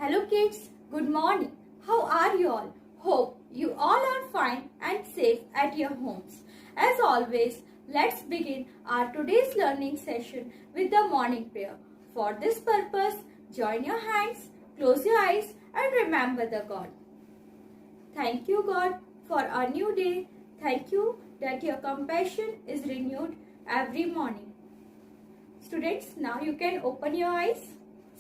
Hello kids, good morning. How are you all? Hope you all are fine and safe at your homes. As always, let's begin our today's learning session with the morning prayer. For this purpose, join your hands, close your eyes and remember the God. Thank you God for a new day. Thank you that your compassion is renewed every morning. Students, now you can open your eyes.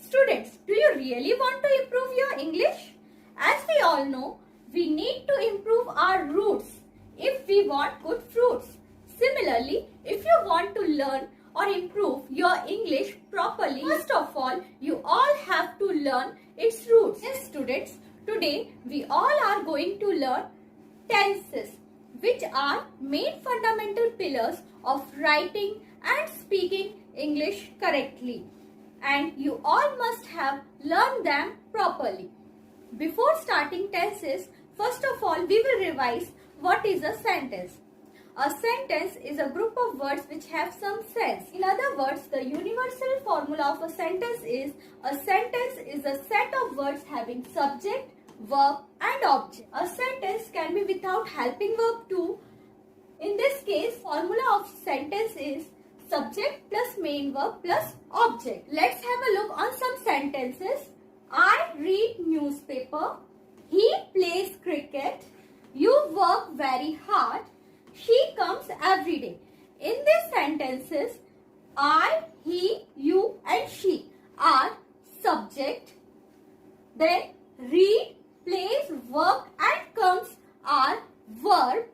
Students, do you really want to improve your English? As we all know, we need to improve our roots if we want good fruits. Similarly, if you want to learn or improve your English properly, first of all, you all have to learn its roots. Yes, students, today we all are going to learn tenses, which are main fundamental pillars of writing and speaking English correctly. And you all must have learned them properly. Before starting tenses, first of all, we will revise what is a sentence. A sentence is a group of words which have some sense. In other words, the universal formula of a sentence is a set of words having subject, verb and object. A sentence can be without helping verb too. In this case, formula of sentence is subject plus main verb plus object. Let's have a look on some sentences. I read newspaper. He plays cricket. You work very hard. She comes every day. In these sentences, I, he, you and she are subject. Then read, plays, work and comes are verb,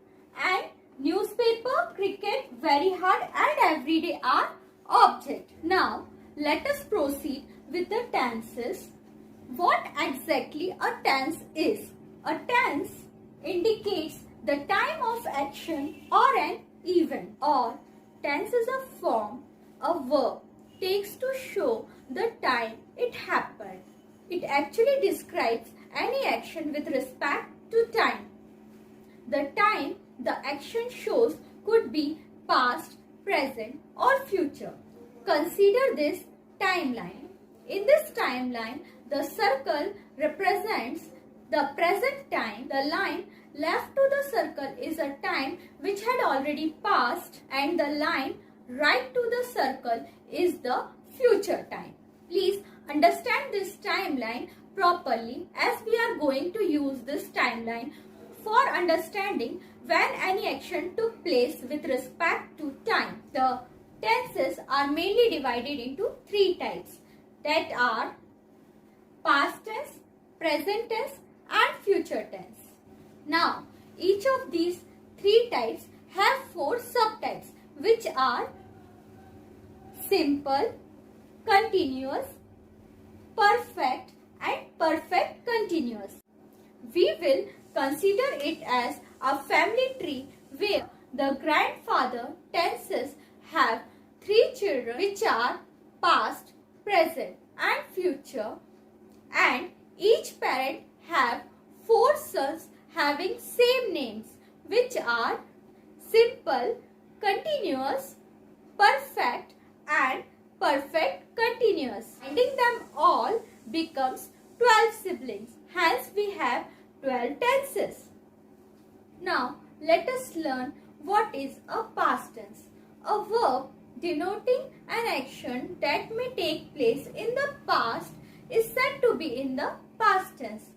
and newspaper, cricket, very hard and everyday are object. Now, let us proceed with the tenses. What exactly a tense is? A tense indicates the time of action or an event. Or tense is a form a verb takes to show the time it happened. It actually describes any action with respect to time. The time the action shows could be past, present or future. Consider this timeline. In this timeline, the circle represents the present time. The line left to the circle is a time which had already passed, and the line right to the circle is the future time. Please understand this timeline properly, as we are going to use this timeline for understanding when any action took place with respect to time. The tenses are mainly divided into three types, that are past tense, present tense and future tense. Now, each of these three types have four subtypes, which are simple, continuous, perfect and perfect continuous. We will consider it as a family tree where the grandfather tenses have three children, which are past, present and future, and each parent have four sons having same names, which are simple, continuous, perfect and perfect continuous. Finding them all becomes 12 siblings. Hence we have 12 tenses. Now let us learn what is a past tense. A verb denoting an action that may take place in the past is said to be in the past tense.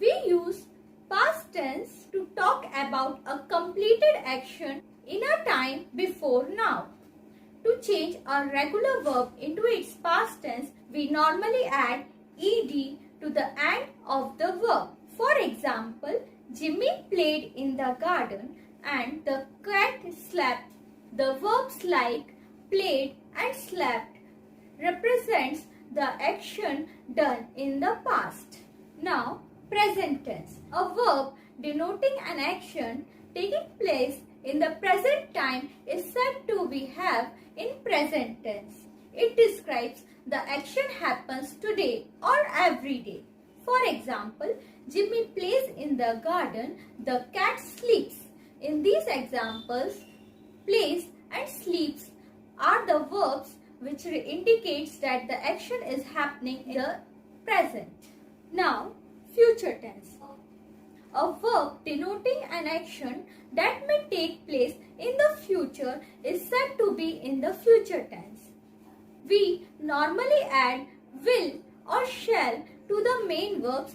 We use past tense to talk about a completed action in a time before now. To change a regular verb into its past tense, we normally add ed to the end of the verb. For example, Jimmy played in the garden and the cat slept. The verbs like played and slept represents the action done in the past. Now, present tense. A verb denoting an action taking place in the present time is said to be have in present tense. It describes the action happens today or every day. For example, Jimmy plays in the garden, the cat sleeps. In these examples, plays and sleeps are the verbs which indicates that the action is happening in the present. Now, future tense. A verb denoting an action that may take place in the future is said to be in the future tense. We normally add will or shall to the main verbs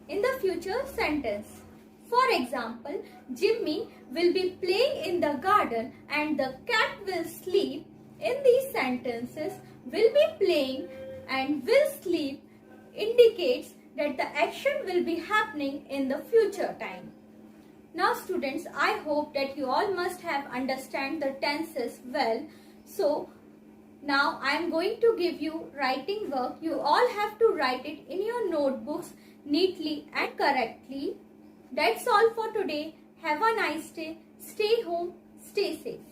in the future sentence. For example, Jimmy will be playing in the garden and the cat will sleep. In these sentences, will be playing and will sleep indicates that the action will be happening in the future time. Now students, I hope that you all must have understand the tenses well. So now I am going to give you writing work. You all have to write it in your notebooks neatly and correctly. That's all for today. Have a nice day. Stay home. Stay safe.